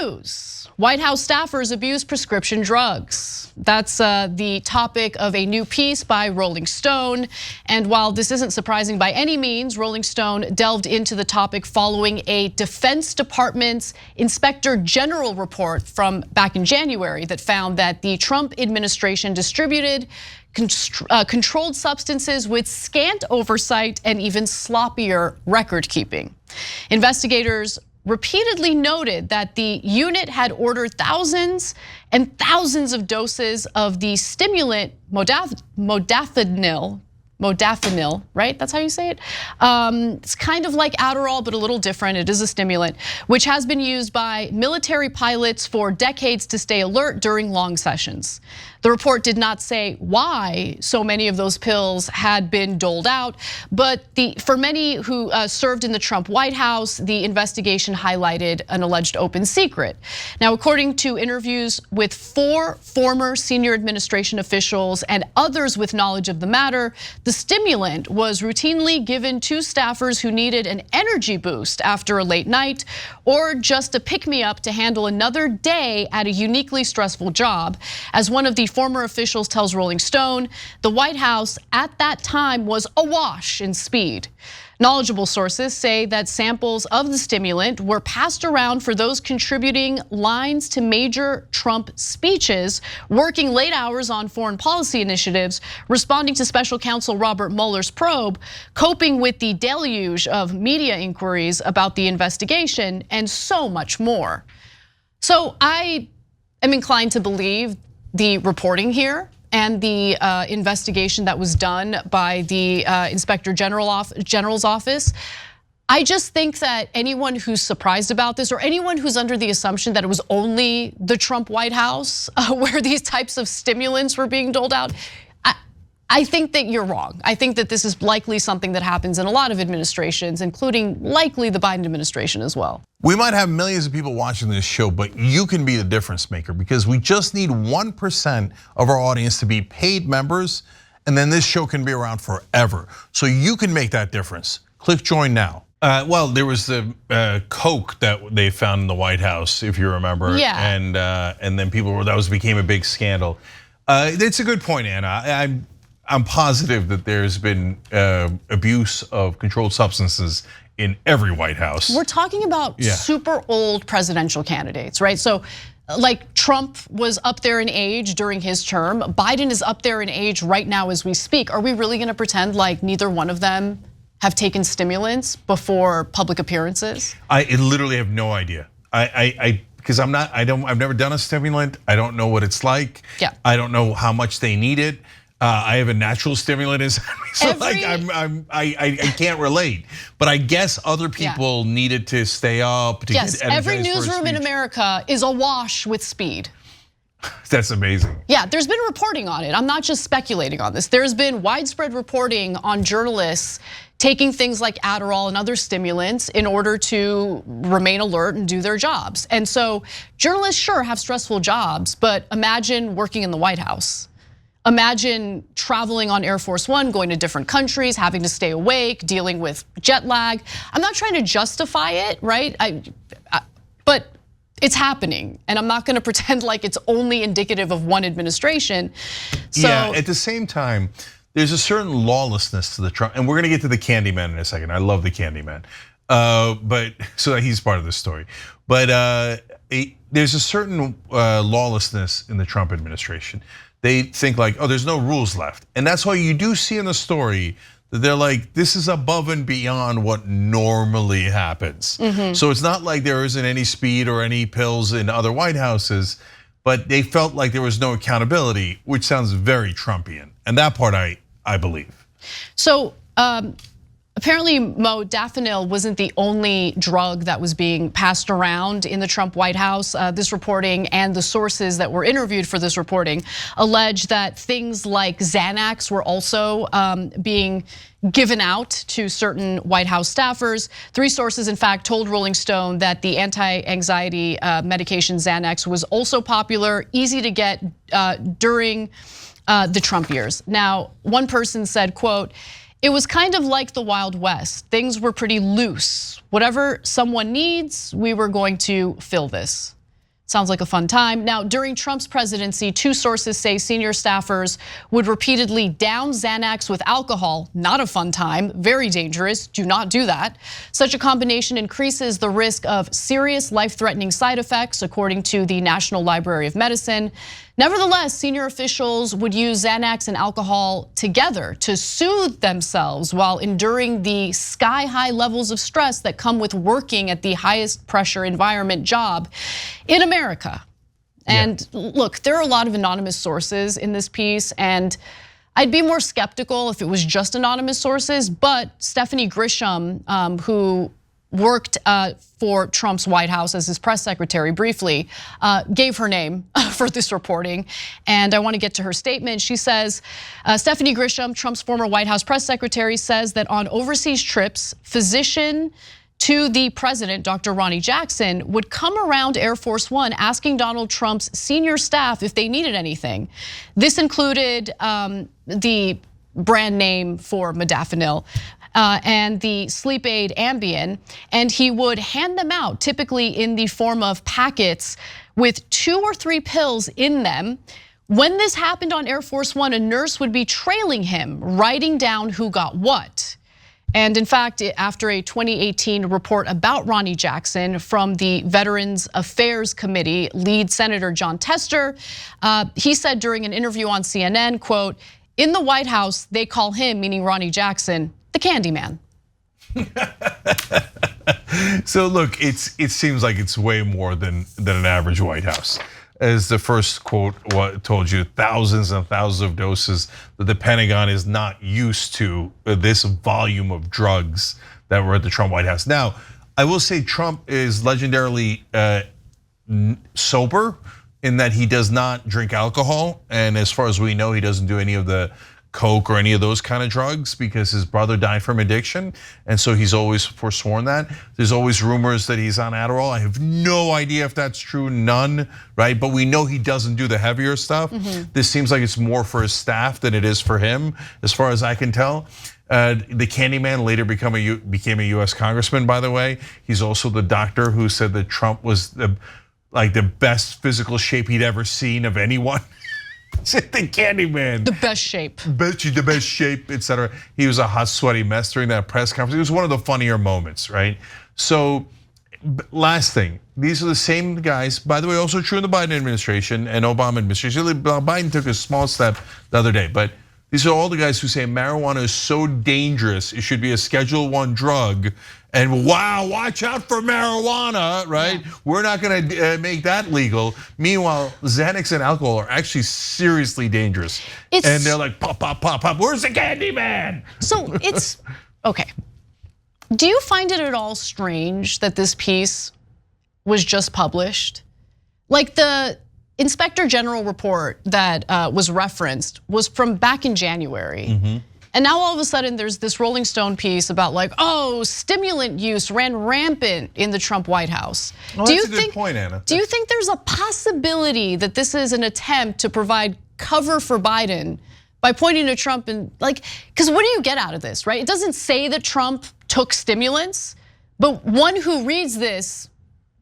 news. White House staffers abuse prescription drugs. That's the topic of a new piece by Rolling Stone. And while this isn't surprising by any means, Rolling Stone delved into the topic following a Defense Department's Inspector General report from back in January that found that the Trump administration distributed controlled substances with scant oversight and even sloppier record keeping. Investigators repeatedly noted that the unit had ordered thousands and thousands of doses of the stimulant modafinil, right? That's how you say it. It's kind of like Adderall, but a little different. It is a stimulant, which has been used by military pilots for decades to stay alert during long sessions. The report did not say why so many of those pills had been doled out, but for many who served in the Trump White House, the investigation highlighted an alleged open secret. Now, according to interviews with 4 former senior administration officials and others with knowledge of the matter, the stimulant was routinely given to staffers who needed an energy boost after a late night or just a pick-me-up to handle another day at a uniquely stressful job. As one of the former officials tells Rolling Stone, the White House at that time was awash in speed. Knowledgeable sources say that samples of the stimulant were passed around for those contributing lines to major Trump speeches, working late hours on foreign policy initiatives, responding to special counsel Robert Mueller's probe, coping with the deluge of media inquiries about the investigation, and so much more. So I am inclined to believe the reporting here and the investigation that was done by the Inspector General's office. I just think that anyone who's surprised about this, or anyone who's under the assumption that it was only the Trump White House where these types of stimulants were being doled out, I think that you're wrong. I think that this is likely something that happens in a lot of administrations, including likely the Biden administration as well. We might have millions of people watching this show, but you can be the difference maker, because we just need 1% of our audience to be paid members, and then this show can be around forever. So you can make that difference. Click join now. Well, there was the coke that they found in the White House, if you remember. Yeah. And then became a big scandal. It's a good point, Anna. I'm positive that there's been abuse of controlled substances in every White House. We're talking about super old presidential candidates, right? So like Trump was up there in age during his term. Biden is up there in age right now as we speak. Are we really gonna pretend like neither one of them have taken stimulants before public appearances? I literally have no idea. Because I've never done a stimulant. I don't know what it's like. Yeah. I don't know how much they need it. I have a natural stimulant inside me, so I can't relate. But I guess other people needed to stay up to yes, get energized every for a newsroom in speech. America is awash with speed. That's amazing. Yeah, there's been reporting on it. I'm not just speculating on this. There's been widespread reporting on journalists taking things like Adderall and other stimulants in order to remain alert and do their jobs. And so journalists sure have stressful jobs, but imagine working in the White House. Imagine traveling on Air Force One, going to different countries, having to stay awake, dealing with jet lag. I'm not trying to justify it, right? But it's happening, and I'm not gonna pretend like it's only indicative of one administration. So yeah, at the same time, there's a certain lawlessness to the Trump, and we're gonna get to the Candyman in a second. I love the Candyman, but so he's part of the story. But there's a certain lawlessness in the Trump administration. They think like, oh, there's no rules left. And that's why you do see in the story that they're like, this is above and beyond what normally happens. So it's not like there isn't any speed or any pills in other White Houses, but they felt like there was no accountability, which sounds very Trumpian. And that part I believe. So apparently modafinil wasn't the only drug that was being passed around in the Trump White House. This reporting and the sources that were interviewed for this reporting allege that things like Xanax were also being given out to certain White House staffers. 3 sources, in fact, told Rolling Stone that the anti-anxiety medication Xanax was also popular, easy to get during the Trump years. Now, one person said, quote, "It was kind of like the Wild West. Things were pretty loose. Whatever someone needs, we were going to fill this." Sounds like a fun time. Now, during Trump's presidency, two sources say senior staffers would repeatedly down Xanax with alcohol. Not a fun time, very dangerous, do not do that. Such a combination increases the risk of serious life-threatening side effects, according to the National Library of Medicine. Nevertheless, senior officials would use Xanax and alcohol together to soothe themselves while enduring the sky-high levels of stress that come with working at the highest pressure environment job in America. And look, there are a lot of anonymous sources in this piece, and I'd be more skeptical if it was just anonymous sources, but Stephanie Grisham, who worked for Trump's White House as his press secretary briefly, gave her name for this reporting. And I want to get to her statement. She says, Stephanie Grisham, Trump's former White House press secretary, says that on overseas trips, physician to the president, Dr. Ronnie Jackson, would come around Air Force One asking Donald Trump's senior staff if they needed anything. This included the brand name for modafinil, and the sleep aid Ambien, and he would hand them out, typically in the form of packets with 2 or 3 pills in them. When this happened on Air Force One, a nurse would be trailing him, writing down who got what. And in fact, after a 2018 report about Ronnie Jackson from the Veterans Affairs Committee, lead Senator John Tester, he said during an interview on CNN, quote, "In the White House, they call him," meaning Ronnie Jackson, "the Candyman." So look, it seems like it's way more than an average White House. As the first quote told you, thousands and thousands of doses that the Pentagon is not used to this volume of drugs that were at the Trump White House. Now, I will say Trump is legendarily sober in that he does not drink alcohol, and as far as we know, he doesn't do any of the coke or any of those kind of drugs because his brother died from addiction, and so he's always forsworn that. There's always rumors that he's on Adderall. I have no idea if that's true, none, right? But we know he doesn't do the heavier stuff. This seems like it's more for his staff than it is for him, as far as I can tell. The Candyman later became a US congressman, by the way. He's also the doctor who said that Trump was the best physical shape he'd ever seen of anyone. The Candyman. The best shape. The best shape, etc. He was a hot, sweaty mess during that press conference. It was one of the funnier moments, right? So, last thing, these are the same guys, by the way, also true in the Biden administration and Obama administration. Biden took a small step the other day, but these are all the guys who say marijuana is so dangerous, it should be a Schedule I drug. And wow, watch out for marijuana, right? Yeah. We're not gonna make that legal. Meanwhile, Xanax and alcohol are actually seriously dangerous. And they're like, pop, pop, pop, pop, where's the Candyman? So it's, okay. Do you find it at all strange that this piece was just published? Like the Inspector General report that was referenced was from back in January. And now all of a sudden there's this Rolling Stone piece about like, oh, stimulant use ran rampant in the Trump White House. Well, that's a good point, Anna. Do you think there's a possibility that this is an attempt to provide cover for Biden by pointing to Trump and like, because what do you get out of this, right? It doesn't say that Trump took stimulants, but one who reads this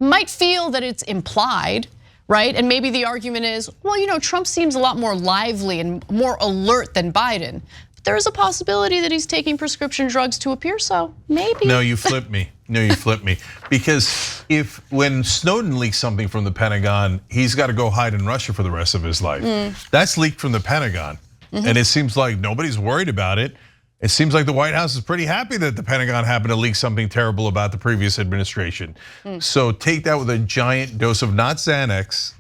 might feel that it's implied, right? And maybe the argument is, well, Trump seems a lot more lively and more alert than Biden. There is a possibility that he's taking prescription drugs to appear so, maybe. No, you flipped me. No, you flipped me. Because when Snowden leaks something from the Pentagon, he's got to go hide in Russia for the rest of his life. That's leaked from the Pentagon. And it seems like nobody's worried about it. It seems like the White House is pretty happy that the Pentagon happened to leak something terrible about the previous administration. So take that with a giant dose of not Xanax.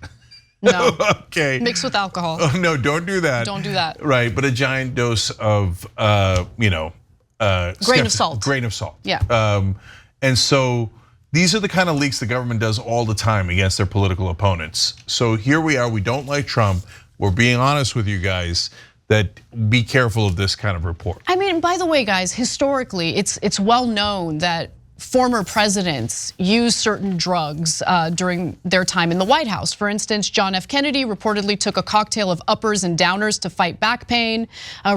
No. Okay. Mixed with alcohol. Oh, no, don't do that. Don't do that. Right, but a giant dose of, grain of salt. Grain of salt. Yeah. And so these are the kind of leaks the government does all the time against their political opponents. So here we are. We don't like Trump. We're being honest with you guys that be careful of this kind of report. I mean, by the way, guys, historically, it's well known that former presidents use certain drugs during their time in the White House. For instance, John F. Kennedy reportedly took a cocktail of uppers and downers to fight back pain.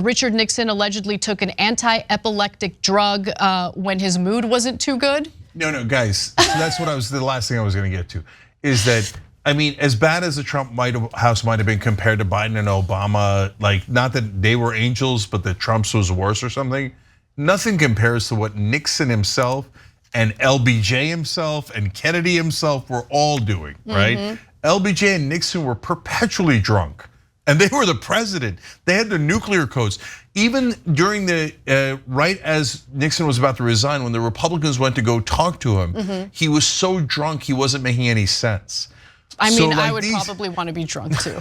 Richard Nixon allegedly took an anti-epileptic drug when his mood wasn't too good. No, guys, so that's what the last thing I was gonna get to, is that I mean, as bad as the Trump House might have been compared to Biden and Obama, like not that they were angels, but that Trump's was worse or something, nothing compares to what Nixon himself and LBJ himself and Kennedy himself were all doing, right? LBJ and Nixon were perpetually drunk, and they were the president. They had the nuclear codes. Even during the, right as Nixon was about to resign, when the Republicans went to go talk to him, he was so drunk he wasn't making any sense. I mean, I would probably want to be drunk too.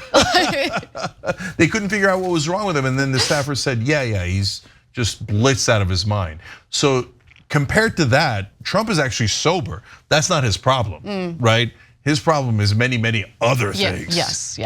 They couldn't figure out what was wrong with him, and then the staffer said, yeah, he's just blitzed out of his mind. So compared to that, Trump is actually sober. That's not his problem, right? His problem is many, many other things. Yes.